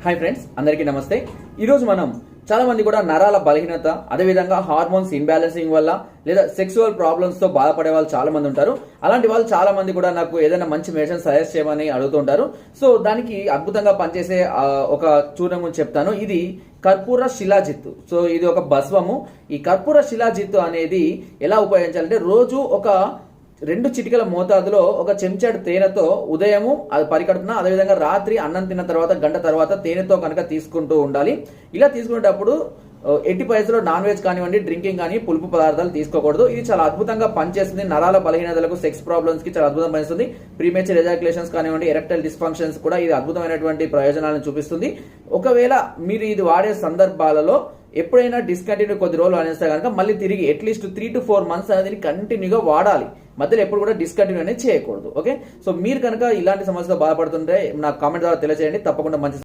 Hi friends, అందరికీ నమస్తే. ఈరోజు మనం చాలా మంది కూడా నరాల బలహీనత, అదేవిధంగా హార్మోన్స్ ఇన్బ్యాలెన్సింగ్ వల్ల లేదా సెక్సువల్ ప్రాబ్లమ్స్ తో బాధపడే వాళ్ళు చాలా మంది ఉంటారు. అలాంటి వాళ్ళు చాలా మంది కూడా నాకు ఏదైనా మంచి మెడిసిన్ సజెస్ట్ చేయమని అడుగుతుంటారు. సో దానికి అద్భుతంగా పనిచేసే ఒక చూర్ణం గురించి చెప్తాను. ఇది కర్పూర శిలాజిత్తు. సో ఇది ఒక భస్వము. ఈ కర్పూర శిలాజిత్తు అనేది ఎలా ఉపయోగించాలంటే రోజు ఒక 2 చిటికల మోతాదులో ఒక చెంచాడు తేనెతో ఉదయము అది పరికడుపున, అదేవిధంగా రాత్రి అన్నం తిన్న తర్వాత గంట తర్వాత తేనెతో కనుక తీసుకుంటూ ఉండాలి. ఇలా తీసుకునేటప్పుడు ఎట్టి పరిస్థితుల్లో నాన్ వెజ్ కానివ్వండి, డ్రింకింగ్ కానీ పులుపు పదార్థాలు తీసుకోకూడదు. ఇది చాలా అద్భుతంగా పనిచేస్తుంది. నరాల బలహీనతలకు, సెక్స్ ప్రాబ్లమ్స్ కి చాలా అద్భుతంగా పనిస్తుంది. ప్రీమేచర్ ఎజాక్యులేషన్స్ కానివ్వండి, ఎరెక్టైల్ డిస్ఫంక్షన్స్ కూడా ఇది అద్భుతమైనటువంటి ప్రయోజనాలను చూపిస్తుంది. ఒకవేళ మీరు ఇది వాడే సందర్భాలలో ఎప్పుడైనా డిస్కంటిన్యూ కొద్ది రోజులు అనేస్తే కనుక మళ్ళీ తిరిగి అట్లీస్ట్ 3 to 4 months అనేది కంటిన్యూగా వాడాలి. మధ్యలో ఎప్పుడు కూడా డిస్కంటిన్యూ అనేది చేయకూడదు. ఓకే, సో మీరు కనుక ఇలాంటి సమస్యతో బాధపడుతుంటే నాకు కామెంట్ ద్వారా తెలియజేయండి. తప్పకుండా మంచి